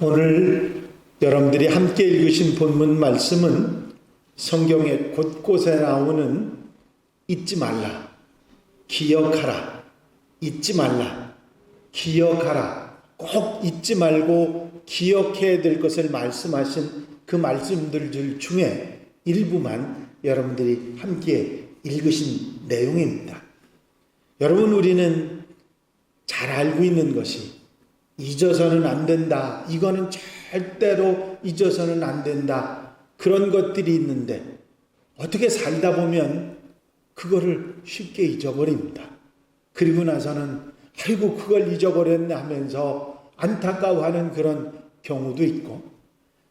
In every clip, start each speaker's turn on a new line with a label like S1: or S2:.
S1: 오늘 여러분들이 함께 읽으신 본문 말씀은 성경의 곳곳에 나오는 잊지 말라, 기억하라, 잊지 말라, 기억하라, 꼭 잊지 말고 기억해야 될 것을 말씀하신 그 말씀들 중에 일부만 여러분들이 함께 읽으신 내용입니다. 여러분, 우리는 잘 알고 있는 것이 잊어서는 안 된다, 이거는 절대로 잊어서는 안 된다, 그런 것들이 있는데 어떻게 살다 보면 그거를 쉽게 잊어버립니다. 그리고 나서는 아이고 그걸 잊어버렸네 하면서 안타까워하는 그런 경우도 있고,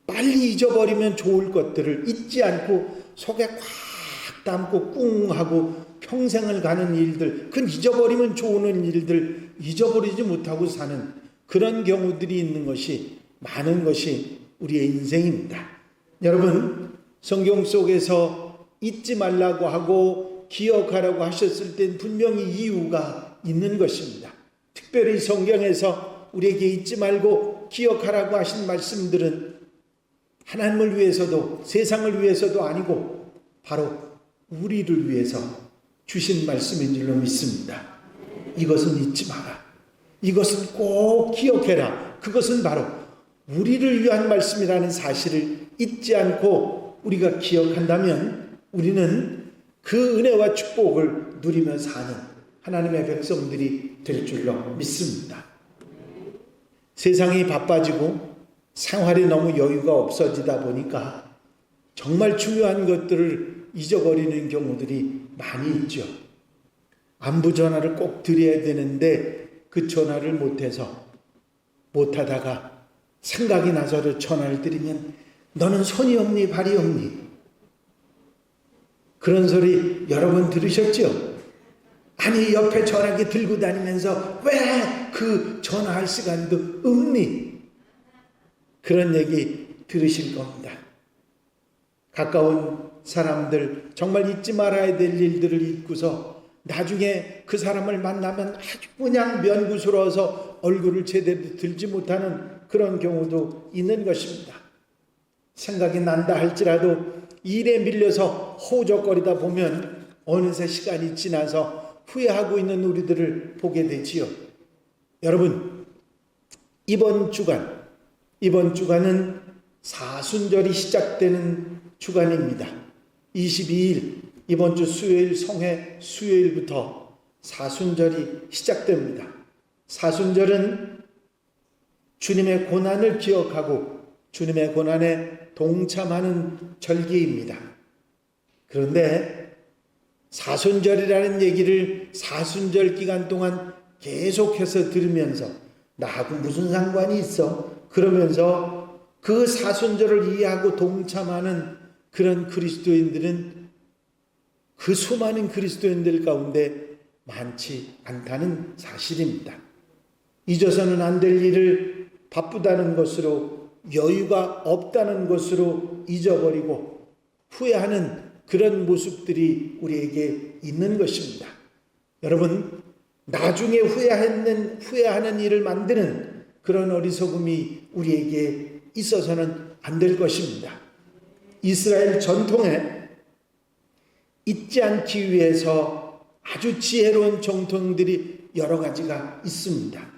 S1: 빨리 잊어버리면 좋을 것들을 잊지 않고 속에 꽉 담고 꿍 하고 평생을 가는 일들, 그 잊어버리면 좋은 일들 잊어버리지 못하고 사는 그런 경우들이 있는 것이, 많은 것이 우리의 인생입니다. 여러분, 성경 속에서 잊지 말라고 하고 기억하라고 하셨을 땐 분명히 이유가 있는 것입니다. 특별히 성경에서 우리에게 잊지 말고 기억하라고 하신 말씀들은 하나님을 위해서도 세상을 위해서도 아니고 바로 우리를 위해서 주신 말씀인 줄로 믿습니다. 이것은 잊지 마라, 이것은 꼭 기억해라, 그것은 바로 우리를 위한 말씀이라는 사실을 잊지 않고 우리가 기억한다면 우리는 그 은혜와 축복을 누리며 사는 하나님의 백성들이 될 줄로 믿습니다. 세상이 바빠지고 생활이 너무 여유가 없어지다 보니까 정말 중요한 것들을 잊어버리는 경우들이 많이 있죠. 안부 전화를 꼭 드려야 되는데 그 전화를 못하다가 생각이 나서 전화를 드리면 너는 손이 없니 발이 없니? 그런 소리 여러분 들으셨죠? 아니 옆에 전화기 들고 다니면서 왜 그 전화할 시간도 없니? 그런 얘기 들으실 겁니다. 가까운 사람들, 정말 잊지 말아야 될 일들을 잊고서 나중에 그 사람을 만나면 아주 그냥 면구스러워서 얼굴을 제대로 들지 못하는 그런 경우도 있는 것입니다. 생각이 난다 할지라도 일에 밀려서 호적거리다 보면 어느새 시간이 지나서 후회하고 있는 우리들을 보게 되지요. 여러분, 이번 주간은 사순절이 시작되는 주간입니다. 22일, 이번 주 수요일, 성회 수요일부터 사순절이 시작됩니다. 사순절은 주님의 고난을 기억하고 주님의 고난에 동참하는 절기입니다. 그런데 사순절이라는 얘기를 사순절 기간 동안 계속해서 들으면서 나하고 무슨 상관이 있어? 그러면서 그 사순절을 이해하고 동참하는 그런 그리스도인들은 그 수많은 그리스도인들 가운데 많지 않다는 사실입니다. 잊어서는 안 될 일을 바쁘다는 것으로, 여유가 없다는 것으로 잊어버리고 후회하는 그런 모습들이 우리에게 있는 것입니다. 여러분, 나중에 후회하는 일을 만드는 그런 어리석음이 우리에게 있어서는 안 될 것입니다. 이스라엘 전통에 잊지 않기 위해서 아주 지혜로운 정통들이 여러 가지가 있습니다.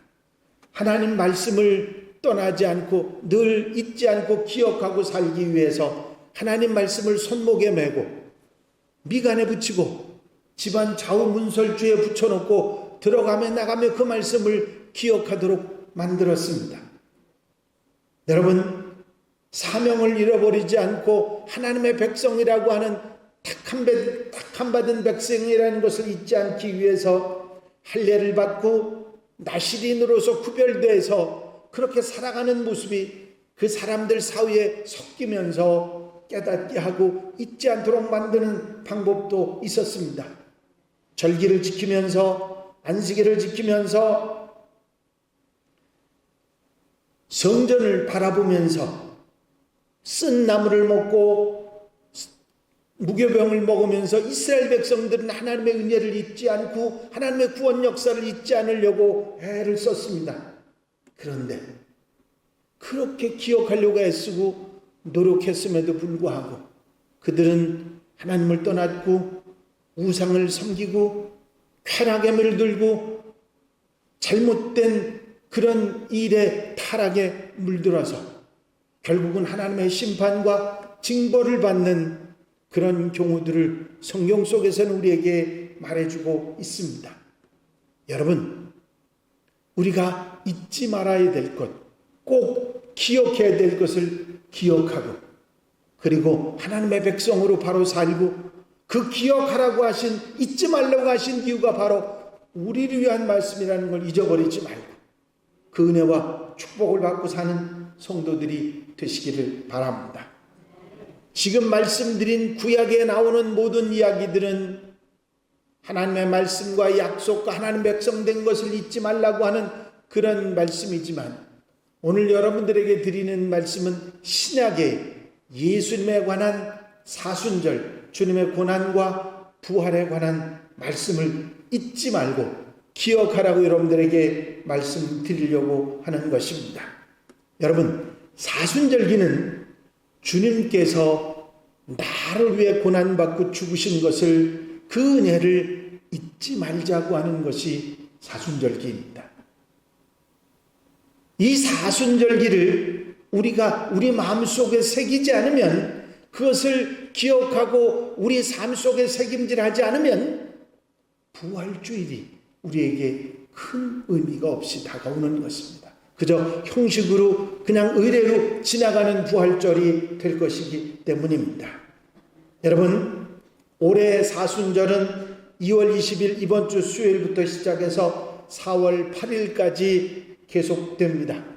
S1: 하나님 말씀을 떠나지 않고 늘 잊지 않고 기억하고 살기 위해서 하나님 말씀을 손목에 메고 미간에 붙이고 집안 좌우 문설주에 붙여놓고 들어가며 나가며 그 말씀을 기억하도록 만들었습니다. 여러분, 사명을 잃어버리지 않고 하나님의 백성이라고 하는 택함 받은 백성이라는 것을 잊지 않기 위해서 할례를 받고 나시린으로서 구별돼서 그렇게 살아가는 모습이 그 사람들 사이에 섞이면서 깨닫게 하고 잊지 않도록 만드는 방법도 있었습니다. 절기를 지키면서, 안식일을 지키면서, 성전을 바라보면서, 쓴 나물을 먹고 무교병을 먹으면서 이스라엘 백성들은 하나님의 은혜를 잊지 않고 하나님의 구원 역사를 잊지 않으려고 애를 썼습니다. 그런데 그렇게 기억하려고 애쓰고 노력했음에도 불구하고 그들은 하나님을 떠났고 우상을 섬기고 쾌락에 물들고 잘못된 그런 일에 타락에 물들어서 결국은 하나님의 심판과 징벌을 받는 그런 경우들을 성경 속에서는 우리에게 말해주고 있습니다. 여러분, 우리가 잊지 말아야 될 것, 꼭 기억해야 될 것을 기억하고, 그리고 하나님의 백성으로 바로 살고, 그 기억하라고 하신, 잊지 말라고 하신 이유가 바로 우리를 위한 말씀이라는 걸 잊어버리지 말고 그 은혜와 축복을 받고 사는 성도들이 되시기를 바랍니다. 지금 말씀드린 구약에 나오는 모든 이야기들은 하나님의 말씀과 약속과 하나님 백성 된 것을 잊지 말라고 하는 그런 말씀이지만, 오늘 여러분들에게 드리는 말씀은 신약의 예수님에 관한 사순절, 주님의 고난과 부활에 관한 말씀을 잊지 말고 기억하라고 여러분들에게 말씀드리려고 하는 것입니다. 여러분, 사순절기는 주님께서 나를 위해 고난받고 죽으신 것을, 그 은혜를 잊지 말자고 하는 것이 사순절기입니다. 이 사순절기를 우리가 우리 마음속에 새기지 않으면, 그것을 기억하고 우리 삶 속에 새김질하지 않으면 부활주일이 우리에게 큰 의미가 없이 다가오는 것입니다. 그저 형식으로 그냥 의례로 지나가는 부활절이 될 것이기 때문입니다. 여러분, 올해 사순절은 2월 20일 이번 주 수요일부터 시작해서 4월 8일까지 계속됩니다.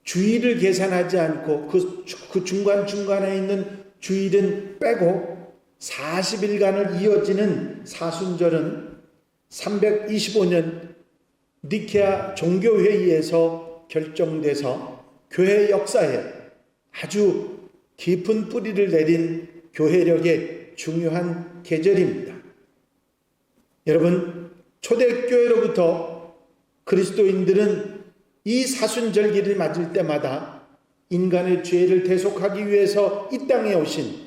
S1: 주일을 계산하지 않고 그 중간중간에 있는 주일은 빼고 40일간을 이어지는 사순절은 325년 니케아 종교회의에서 결정돼서 교회 역사에 아주 깊은 뿌리를 내린 교회력의 중요한 계절입니다. 여러분, 초대교회로부터 그리스도인들은 이 사순절기를 맞을 때마다 인간의 죄를 대속하기 위해서 이 땅에 오신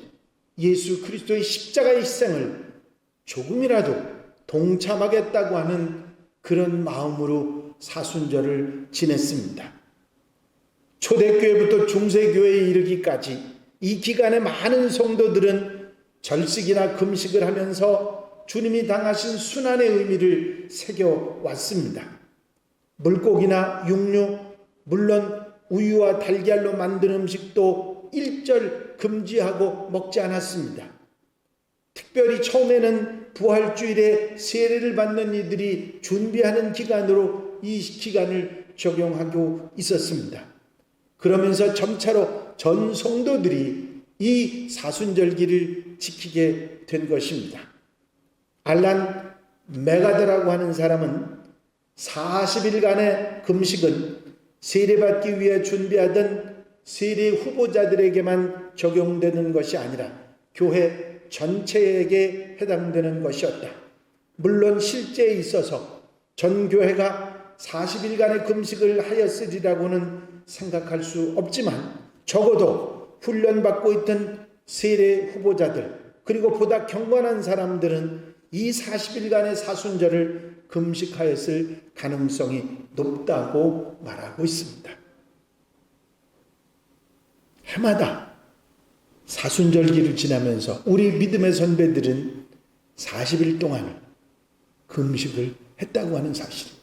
S1: 예수 그리스도의 십자가의 희생을 조금이라도 동참하겠다고 하는 그런 마음으로 사순절을 지냈습니다. 초대교회부터 중세교회에 이르기까지 이 기간에 많은 성도들은 절식이나 금식을 하면서 주님이 당하신 순환의 의미를 새겨왔습니다. 물고기나 육류, 물론 우유와 달걀로 만든 음식도 일절 금지하고 먹지 않았습니다. 특별히 처음에는 부활주일에 세례를 받는 이들이 준비하는 기간으로 이 기간을 적용하고 있었습니다. 그러면서 점차로 전 성도들이 이 사순절기를 지키게 된 것입니다. 알란 메가드라고 하는 사람은 40일간의 금식은 세례받기 위해 준비하던 세례 후보자들에게만 적용되는 것이 아니라 교회 전체에게 해당되는 것이었다. 물론 실제에 있어서 전 교회가 40일간의 금식을 하였으리라고는 생각할 수 없지만, 적어도 훈련받고 있던 세례 후보자들, 그리고 보다 경건한 사람들은 이 40일간의 사순절을 금식하였을 가능성이 높다고 말하고 있습니다. 해마다 사순절기를 지나면서 우리 믿음의 선배들은 40일 동안 금식을 했다고 하는 사실입니다.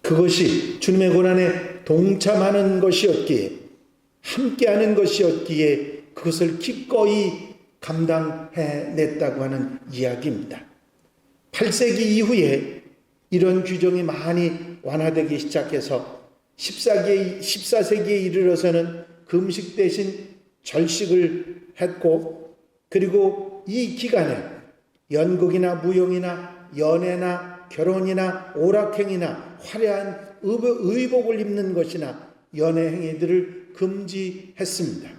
S1: 그것이 주님의 고난에 동참하는 것이었기에, 함께하는 것이었기에 그것을 기꺼이 감당해냈다고 하는 이야기입니다. 8세기 이후에 이런 규정이 많이 완화되기 시작해서 14세기에 이르러서는 금식 대신 절식을 했고, 그리고 이 기간에 연극이나 무용이나 연애나 결혼이나 오락행위나 화려한 의복을 입는 것이나 연애 행위들을 금지했습니다.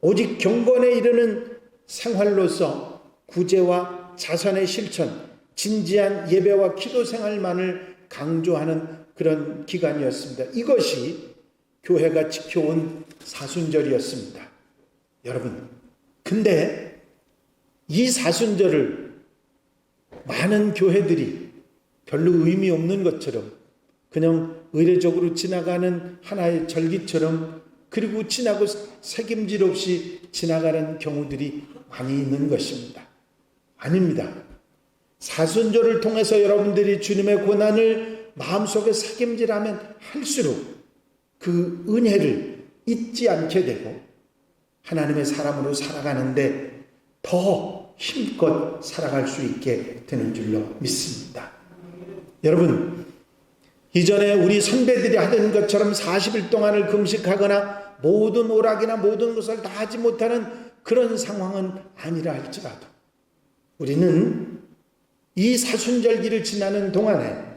S1: 오직 경건에 이르는 생활로서 구제와 자선의 실천, 진지한 예배와 기도 생활만을 강조하는 그런 기간이었습니다. 이것이 교회가 지켜온 사순절이었습니다. 여러분, 근데 이 사순절을 많은 교회들이 별로 의미 없는 것처럼 그냥 의례적으로 지나가는 하나의 절기처럼, 그리고 지나고 책임질 없이 지나가는 경우들이 많이 있는 것입니다. 아닙니다. 사순절을 통해서 여러분들이 주님의 고난을 마음속에 책임질하면 할수록 그 은혜를 잊지 않게 되고 하나님의 사람으로 살아가는데 더 힘껏 살아갈 수 있게 되는 줄로 믿습니다. 여러분, 이전에 우리 선배들이 하던 것처럼 40일 동안을 금식하거나 모든 오락이나 모든 것을 다 하지 못하는 그런 상황은 아니라 할지라도 우리는 이 사순절기를 지나는 동안에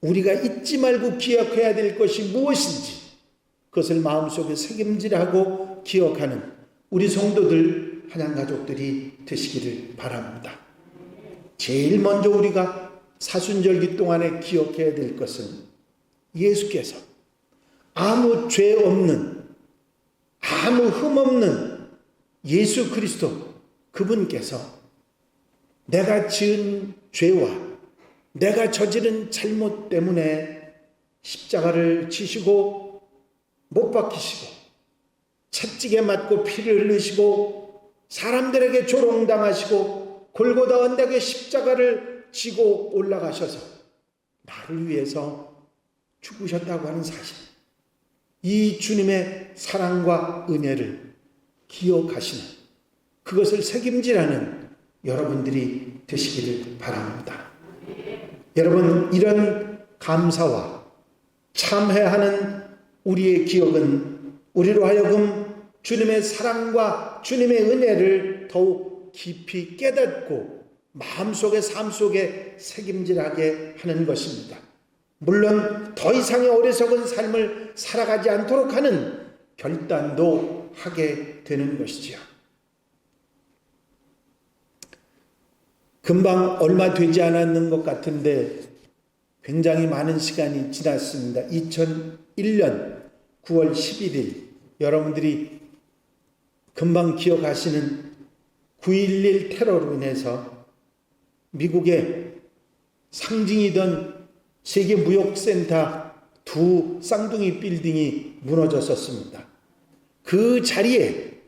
S1: 우리가 잊지 말고 기억해야 될 것이 무엇인지 그것을 마음속에 새김질하고 기억하는 우리 성도들, 한양가족들이 되시기를 바랍니다. 제일 먼저 우리가 사순절기 동안에 기억해야 될 것은 예수께서 아무 죄 없는, 아무 흠 없는 예수 그리스도, 그분께서 내가 지은 죄와 내가 저지른 잘못 때문에 십자가를 지시고 못 박히시고 채찍에 맞고 피를 흘리시고 사람들에게 조롱당하시고 골고다 언덕에 십자가를 지고 올라가셔서 나를 위해서 죽으셨다고 하는 사실, 이 주님의 사랑과 은혜를 기억하시는, 그것을 책임지라는 여러분들이 되시기를 바랍니다. 여러분, 이런 감사와 참회하는 우리의 기억은 우리로 하여금 주님의 사랑과 주님의 은혜를 더욱 깊이 깨닫고 마음속에 삶 속에 새김질하게 하는 것입니다. 물론 더 이상의 어리석은 삶을 살아가지 않도록 하는 결단도 하게 되는 것이지요. 금방 얼마 되지 않았는 것 같은데 굉장히 많은 시간이 지났습니다. 2001년 9월 11일, 여러분들이 금방 기억하시는 9.11 테러로 인해서 미국의 상징이던 세계무역센터 두 쌍둥이 빌딩이 무너졌었습니다. 그 자리에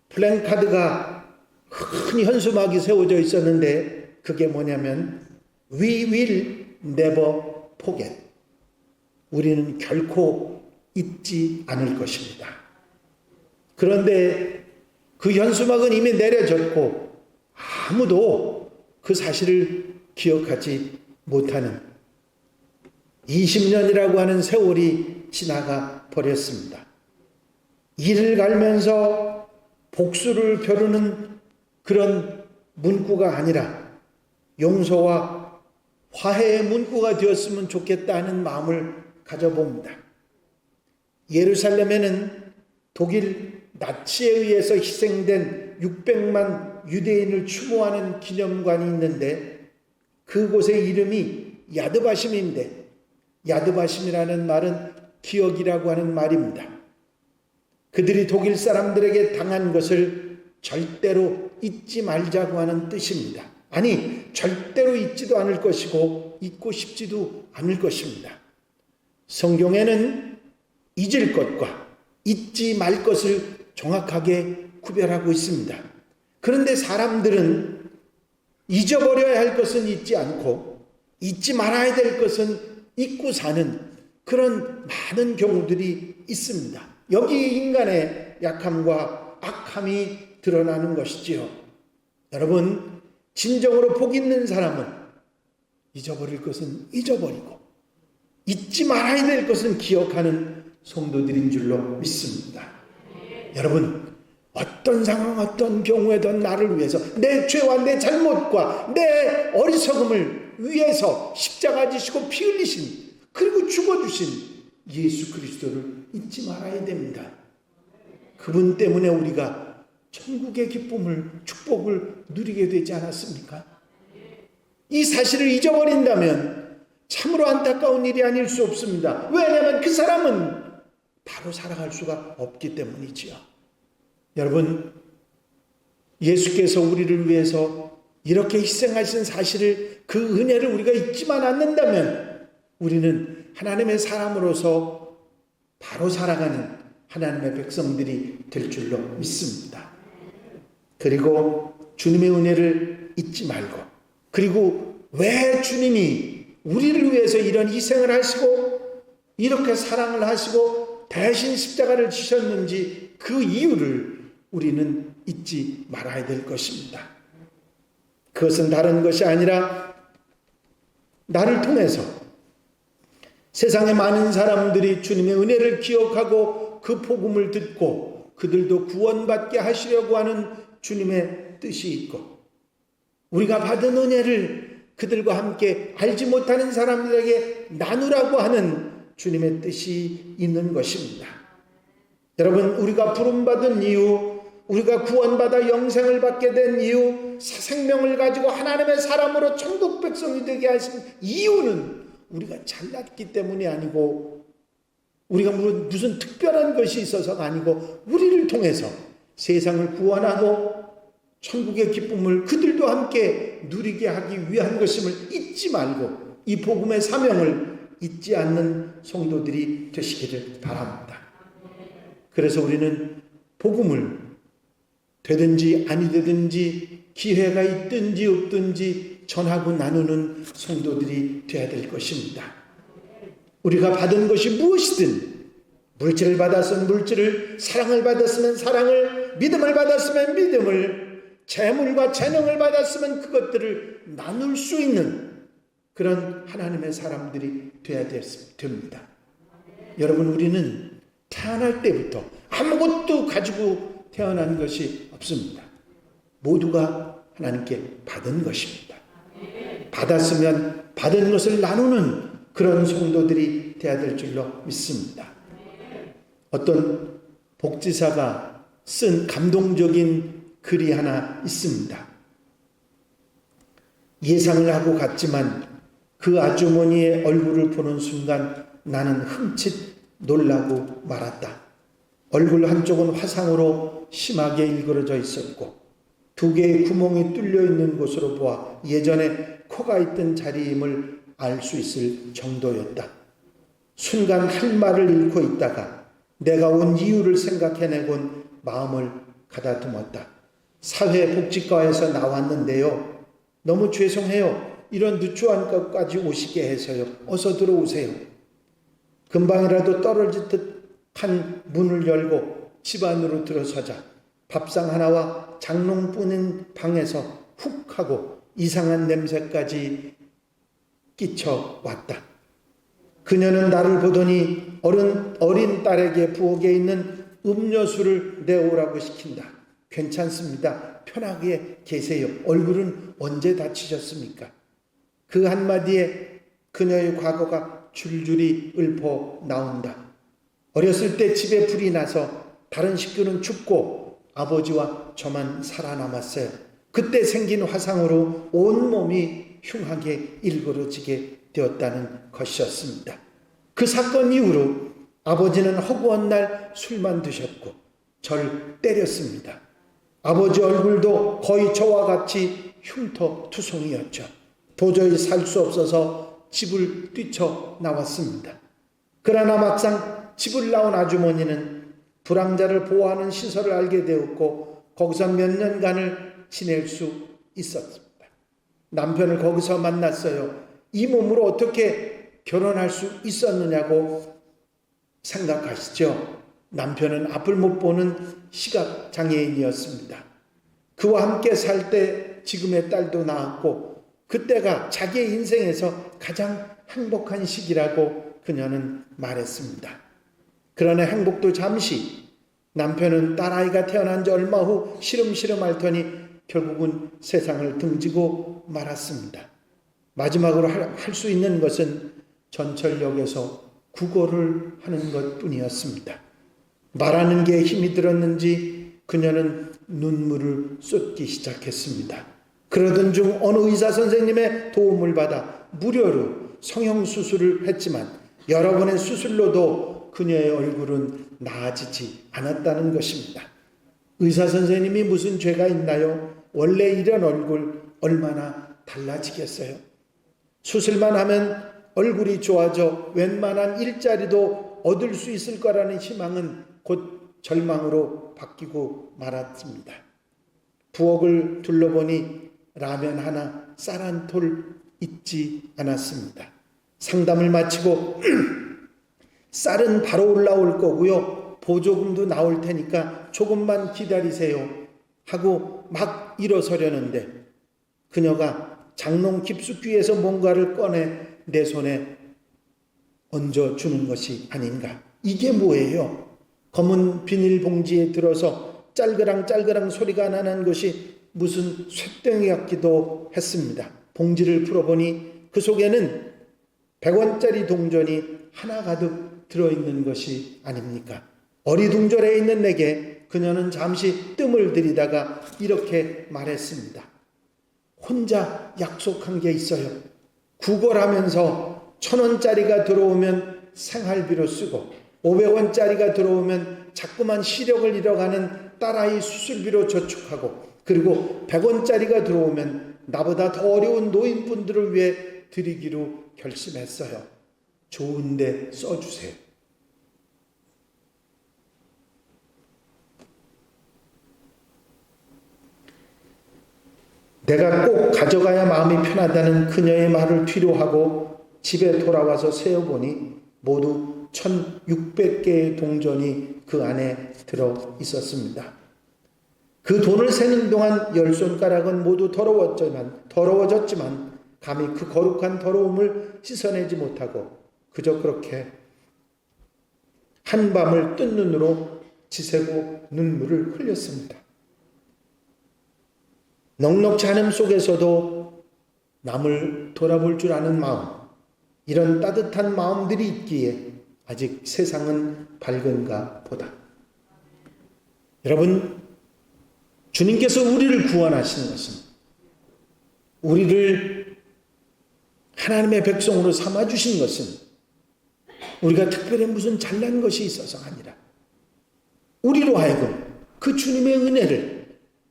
S1: 플랜카드가 큰 현수막이 세워져 있었는데 그게 뭐냐면 We will never forget. 우리는 결코 잊지 않을 것입니다. 그런데 그 현수막은 이미 내려졌고 아무도 그 사실을 기억하지 못하는 20년이라고 하는 세월이 지나가 버렸습니다. 이를 갈면서 복수를 벼르는 그런 문구가 아니라 용서와 화해의 문구가 되었으면 좋겠다 하는 마음을 가져봅니다. 예루살렘에는 독일 나치에 의해서 희생된 600만 유대인을 추모하는 기념관이 있는데 그곳의 이름이 야드바심인데, 야드바심이라는 말은 기억이라고 하는 말입니다. 그들이 독일 사람들에게 당한 것을 절대로 잊지 말자고 하는 뜻입니다. 아니, 절대로 잊지도 않을 것이고 잊고 싶지도 않을 것입니다. 성경에는 잊을 것과 잊지 말 것을 정확하게 구별하고 있습니다. 그런데 사람들은 잊어버려야 할 것은 잊지 않고 잊지 말아야 될 것은 잊고 사는 그런 많은 경우들이 있습니다. 여기 인간의 약함과 악함이 드러나는 것이지요. 여러분, 진정으로 복 있는 사람은 잊어버릴 것은 잊어버리고 잊지 말아야 될 것은 기억하는 성도들인 줄로 믿습니다. 여러분, 어떤 상황, 어떤 경우에든 나를 위해서 내 죄와 내 잘못과 내 어리석음을 위해서 십자가 지시고 피 흘리신, 그리고 죽어주신 예수 그리스도를 잊지 말아야 됩니다. 그분 때문에 우리가 천국의 기쁨을, 축복을 누리게 되지 않았습니까? 이 사실을 잊어버린다면 참으로 안타까운 일이 아닐 수 없습니다. 왜냐하면 그 사람은 바로 살아갈 수가 없기 때문이지요. 여러분, 예수께서 우리를 위해서 이렇게 희생하신 사실을, 그 은혜를 우리가 잊지만 않는다면 우리는 하나님의 사람으로서 바로 살아가는 하나님의 백성들이 될 줄로 믿습니다. 그리고 주님의 은혜를 잊지 말고, 그리고 왜 주님이 우리를 위해서 이런 희생을 하시고 이렇게 사랑을 하시고 대신 십자가를 지셨는지 그 이유를 우리는 잊지 말아야 될 것입니다. 그것은 다른 것이 아니라 나를 통해서 세상의 많은 사람들이 주님의 은혜를 기억하고 그 복음을 듣고 그들도 구원받게 하시려고 하는 주님의 뜻이 있고, 우리가 받은 은혜를 그들과 함께 알지 못하는 사람들에게 나누라고 하는 주님의 뜻이 있는 것입니다. 여러분, 우리가 부름받은 이유, 우리가 구원받아 영생을 받게 된 이유, 새 생명을 가지고 하나님의 사람으로 천국 백성이 되게 하신 이유는 우리가 잘났기 때문이 아니고, 우리가 무슨 특별한 것이 있어서가 아니고, 우리를 통해서 세상을 구원하고 천국의 기쁨을 그들도 함께 누리게 하기 위한 것임을 잊지 말고, 이 복음의 사명을 잊지 않는 성도들이 되시기를 바랍니다. 그래서 우리는 복음을 되든지 아니 되든지, 기회가 있든지 없든지 전하고 나누는 성도들이 되어야 될 것입니다. 우리가 받은 것이 무엇이든, 물질을 받았으면 물질을, 사랑을 받았으면 사랑을, 믿음을 받았으면 믿음을, 재물과 재능을 받았으면 그것들을 나눌 수 있는 그런 하나님의 사람들이 되어야 됩니다. 여러분, 우리는 태어날 때부터 아무것도 가지고 태어난 것이 없습니다. 모두가 하나님께 받은 것입니다. 받았으면 받은 것을 나누는 그런 성도들이 되어야 될 줄로 믿습니다. 어떤 복지사가 쓴 감동적인 글이 하나 있습니다. 예상을 하고 갔지만 그 아주머니의 얼굴을 보는 순간 나는 흠칫 놀라고 말았다. 얼굴 한쪽은 화상으로 심하게 일그러져 있었고 두 개의 구멍이 뚫려 있는 곳으로 보아 예전에 코가 있던 자리임을 알 수 있을 정도였다. 순간 할 말을 잃고 있다가 내가 온 이유를 생각해내곤 마음을 가다듬었다. 사회복지과에서 나왔는데요. 너무 죄송해요. 이런 누추한 것까지 오시게 해서요. 어서 들어오세요. 금방이라도 떨어질 듯한 문을 열고 집 안으로 들어서자 밥상 하나와 장롱뿐인 방에서 훅 하고 이상한 냄새까지 끼쳐왔다. 그녀는 나를 보더니 어린 딸에게 부엌에 있는 음료수를 내오라고 시킨다. 괜찮습니다. 편하게 계세요. 얼굴은 언제 다치셨습니까? 그 한마디에 그녀의 과거가 줄줄이 읊어 나온다. 어렸을 때 집에 불이 나서 다른 식구는 죽고 아버지와 저만 살아남았어요. 그때 생긴 화상으로 온몸이 흉하게 일그러지게 되었다는 것이었습니다. 그 사건 이후로 아버지는 허구한 날 술만 드셨고 절 때렸습니다. 아버지 얼굴도 거의 저와 같이 흉터투성이었죠. 도저히 살 수 없어서 집을 뛰쳐나왔습니다. 그러나 막상 집을 나온 아주머니는 불황자를 보호하는 시설을 알게 되었고 거기서 몇 년간을 지낼 수 있었습니다. 남편을 거기서 만났어요. 이 몸으로 어떻게 결혼할 수 있었느냐고 생각하시죠? 남편은 앞을 못 보는 시각장애인이었습니다. 그와 함께 살 때 지금의 딸도 낳았고 그때가 자기의 인생에서 가장 행복한 시기라고 그녀는 말했습니다. 그러나 행복도 잠시, 남편은 딸아이가 태어난 지 얼마 후 시름시름 앓더니 결국은 세상을 등지고 말았습니다. 마지막으로 할 수 있는 것은 전철역에서 국어를 하는 것뿐이었습니다. 말하는 게 힘이 들었는지 그녀는 눈물을 쏟기 시작했습니다. 그러던 중 어느 의사 선생님의 도움을 받아 무료로 성형수술을 했지만 여러 번의 수술로도 그녀의 얼굴은 나아지지 않았다는 것입니다. 의사 선생님이 무슨 죄가 있나요? 원래 이런 얼굴 얼마나 달라지겠어요? 수술만 하면 얼굴이 좋아져 웬만한 일자리도 얻을 수 있을 거라는 희망은 곧 절망으로 바뀌고 말았습니다. 부엌을 둘러보니 라면 하나, 쌀 한 톨 있지 않았습니다. 상담을 마치고 쌀은 바로 올라올 거고요. 보조금도 나올 테니까 조금만 기다리세요 하고 막 일어서려는데 그녀가 장롱 깊숙이에서 뭔가를 꺼내 내 손에 얹어주는 것이 아닌가. 이게 뭐예요? 검은 비닐봉지에 들어서 짤그랑 소리가 나는 것이 무슨 쇳덩이 같기도 했습니다. 봉지를 풀어보니 그 속에는 100원짜리 동전이 하나 가득 들어있는 것이 아닙니까? 어리둥절해 있는 내게 그녀는 잠시 뜸을 들이다가 이렇게 말했습니다. 혼자 약속한 게 있어요. 구걸하면서 1,000원짜리가 들어오면 생활비로 쓰고 500원짜리가 들어오면 자꾸만 시력을 잃어가는 딸아이 수술비로 저축하고 그리고 100원짜리가 들어오면 나보다 더 어려운 노인분들을 위해 드리기로 결심했어요. 좋은데 써주세요. 내가 꼭 가져가야 마음이 편하다는 그녀의 말을 뒤로하고 집에 돌아와서 세어보니 모두 1,600개의 동전이 그 안에 들어 있었습니다. 그 돈을 세는 동안 10손가락은 모두 더러워졌지만 감히 그 거룩한 더러움을 씻어내지 못하고 그저 그렇게 한밤을 뜬 눈으로 지새고 눈물을 흘렸습니다. 넉넉지 않음 속에서도 남을 돌아볼 줄 아는 마음, 이런 따뜻한 마음들이 있기에 아직 세상은 밝은가 보다. 여러분, 주님께서 우리를 구원하시는 것은 우리를 하나님의 백성으로 삼아주신 것은 우리가 특별히 무슨 잘난 것이 있어서가 아니라 우리로 하여금 그 주님의 은혜를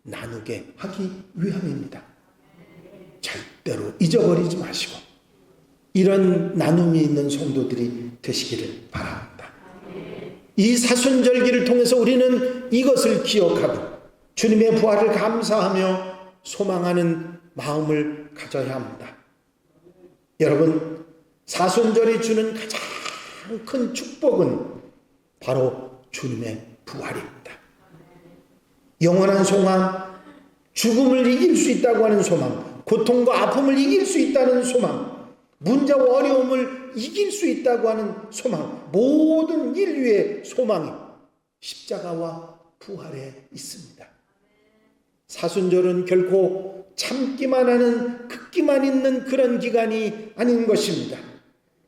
S1: 나누게 하기 위함입니다. 절대로 잊어버리지 마시고 이런 나눔이 있는 성도들이 되시기를 바랍니다. 이 사순절기를 통해서 우리는 이것을 기억하고 주님의 부활을 감사하며 소망하는 마음을 가져야 합니다. 여러분, 사순절이 주는 가장 큰 축복은 바로 주님의 부활입니다. 영원한 소망, 죽음을 이길 수 있다고 하는 소망, 고통과 아픔을 이길 수 있다는 소망, 문제와 어려움을 이길 수 있다고 하는 소망, 모든 인류의 소망이 십자가와 부활에 있습니다. 사순절은 결코 참기만 하는 극기만 있는 그런 기간이 아닌 것입니다.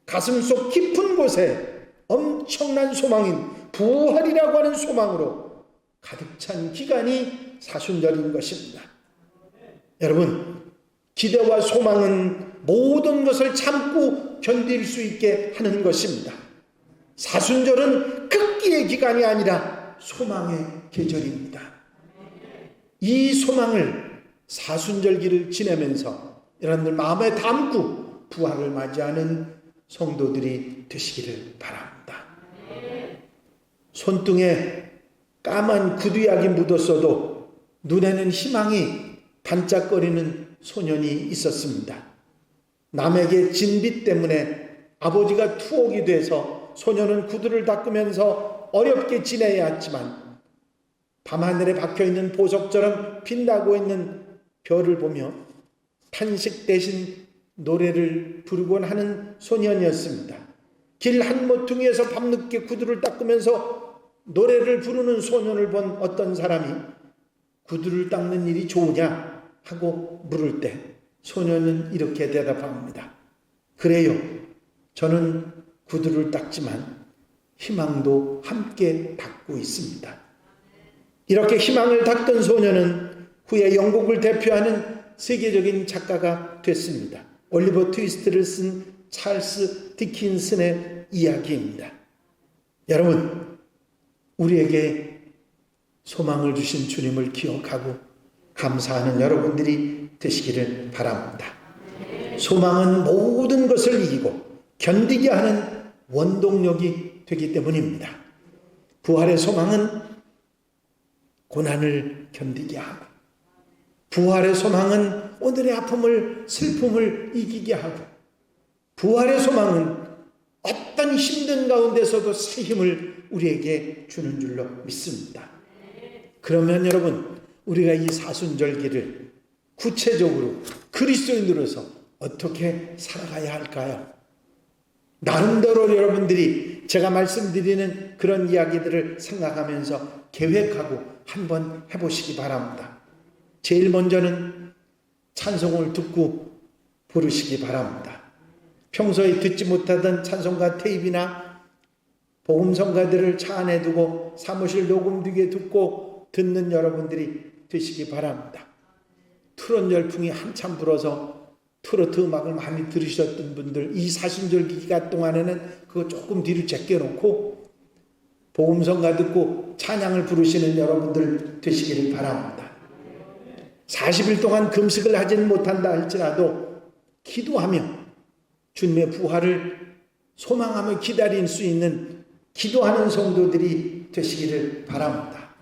S1: 가슴속 깊은 곳에 엄청난 소망인 부활이라고 하는 소망으로 가득 찬 기간이 사순절인 것입니다. 여러분, 기대와 소망은 모든 것을 참고 견딜 수 있게 하는 것입니다. 사순절은 극기의 기간이 아니라 소망의 계절입니다. 이 소망을 사순절기를 지내면서 여러분들 마음에 담고 부활을 맞이하는 성도들이 되시기를 바랍니다. 손등에 까만 구두약이 묻었어도 눈에는 희망이 반짝거리는 소년이 있었습니다. 남에게 진 빚 때문에 아버지가 투옥이 돼서 소년은 구두를 닦으면서 어렵게 지내야 했지만 밤하늘에 박혀있는 보석처럼 빛나고 있는 별을 보며 탄식 대신 노래를 부르곤 하는 소년이었습니다. 길 한 모퉁이에서 밤늦게 구두를 닦으면서 노래를 부르는 소년을 본 어떤 사람이 구두를 닦는 일이 좋으냐 하고 물을 때 소년은 이렇게 대답합니다. 그래요. 저는 구두를 닦지만 희망도 함께 닦고 있습니다. 이렇게 희망을 닦던 소년은 후에 영국을 대표하는 세계적인 작가가 됐습니다. 올리버 트위스트를 쓴 찰스 디킨슨의 이야기입니다. 여러분, 우리에게 소망을 주신 주님을 기억하고 감사하는 여러분들이 되시기를 바랍니다. 소망은 모든 것을 이기고 견디게 하는 원동력이 되기 때문입니다. 부활의 소망은 고난을 견디게 하고, 부활의 소망은 오늘의 아픔을, 슬픔을 이기게 하고, 부활의 소망은 어떤 힘든 가운데서도 새 힘을 우리에게 주는 줄로 믿습니다. 그러면 여러분, 우리가 이 사순절기를 구체적으로 그리스도인으로서 어떻게 살아가야 할까요? 나름대로 여러분들이 제가 말씀드리는 그런 이야기들을 생각하면서 계획하고 한번 해보시기 바랍니다. 제일 먼저는 찬송을 듣고 부르시기 바랍니다. 평소에 듣지 못하던 찬송가 테이프나 복음성가들을 차 안에 두고 사무실 녹음기에 듣고 듣는 여러분들이 되시기 바랍니다. 트롯 열풍이 한참 불어서 트로트 음악을 많이 들으셨던 분들, 이 사순절기 기간 동안에는 그거 조금 뒤로 제껴놓고 복음성가 듣고 찬양을 부르시는 여러분들 되시기를 바랍니다. 40일 동안 금식을 하지는 못한다 할지라도 기도하며 주님의 부활을 소망하며 기다릴 수 있는 기도하는 성도들이 되시기를 바랍니다.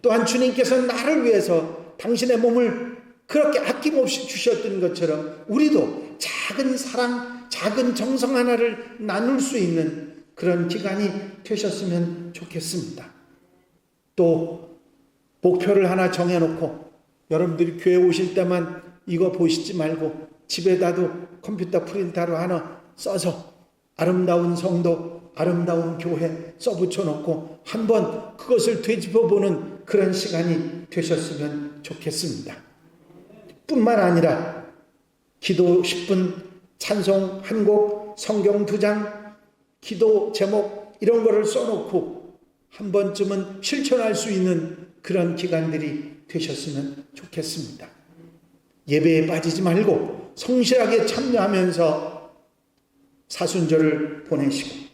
S1: 또한 주님께서 나를 위해서 당신의 몸을 그렇게 아낌없이 주셨던 것처럼 우리도 작은 사랑, 작은 정성 하나를 나눌 수 있는 그런 기간이 되셨으면 좋겠습니다. 또 목표를 하나 정해놓고 여러분들이 교회 오실 때만 이거 보시지 말고 집에다도 컴퓨터 프린터로 하나 써서 아름다운 성도, 아름다운 교회 써붙여놓고 한번 그것을 되짚어보는 그런 시간이 되셨으면 좋겠습니다. 뿐만 아니라 기도 10분, 찬송 한 곡, 성경 2장, 기도 제목 이런 거를 써놓고 한 번쯤은 실천할 수 있는 그런 기간들이 되셨으면 좋겠습니다. 예배에 빠지지 말고 성실하게 참여하면서 사순절을 보내시고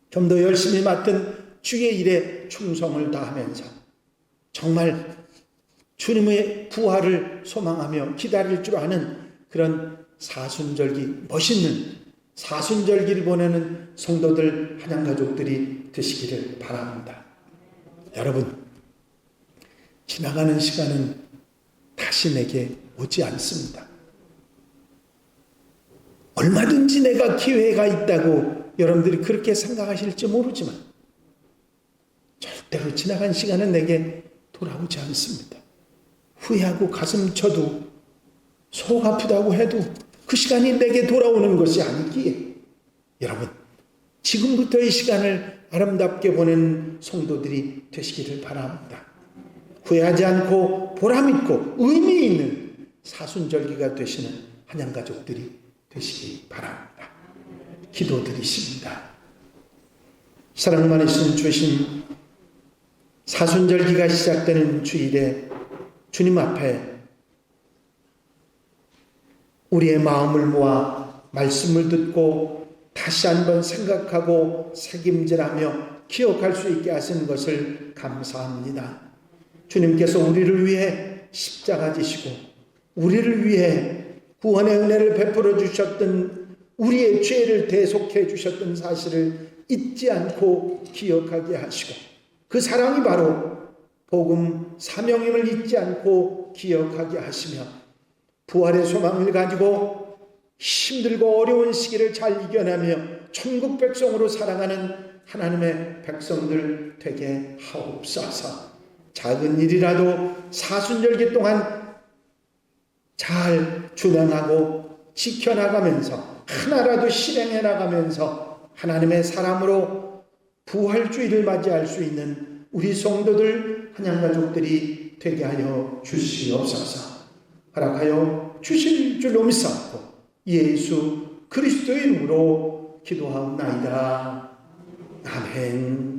S1: 좀 더 열심히 맡은 주의 일에 충성을 다하면서 정말 주님의 부활을 소망하며 기다릴 줄 아는 그런 사순절기, 멋있는 사순절기를 보내는 성도들, 한양가족들이 되시기를 바랍니다. 여러분, 지나가는 시간은 다시 내게 오지 않습니다. 얼마든지 내가 기회가 있다고 여러분들이 그렇게 생각하실지 모르지만 절대로 지나간 시간은 내게 돌아오지 않습니다. 후회하고 가슴 쳐도 속 아프다고 해도 그 시간이 내게 돌아오는 것이 아니기에 여러분, 지금부터의 시간을 아름답게 보내는 성도들이 되시기를 바랍니다. 후회하지 않고 보람있고 의미 있는 사순절기가 되시는 한양가족들이 되시기 바랍니다. 기도드리십니다. 사랑 많으신 주신 사순절기가 시작되는 주일에 주님 앞에 우리의 마음을 모아 말씀을 듣고 다시 한번 생각하고 책임질하며 기억할 수 있게 하시는 것을 감사합니다. 주님께서 우리를 위해 십자가 지시고 우리를 위해 구원의 은혜를 베풀어 주셨던 우리의 죄를 대속해 주셨던 사실을 잊지 않고 기억하게 하시고 그 사랑이 바로 복음 사명임을 잊지 않고 기억하게 하시며 부활의 소망을 가지고 힘들고 어려운 시기를 잘 이겨내며 천국 백성으로 살아가는 하나님의 백성들 되게 하옵소서. 작은 일이라도 사순절기 동안 잘 준행하고 지켜나가면서 하나라도 실행해 나가면서 하나님의 사람으로 부활주의를 맞이할 수 있는 우리 성도들 한양가족들이 되게 하여 주시옵소서. 허락하여 주실 줄로 믿사옵고 예수 그리스도의 이름으로 기도하옵나이다. 아멘.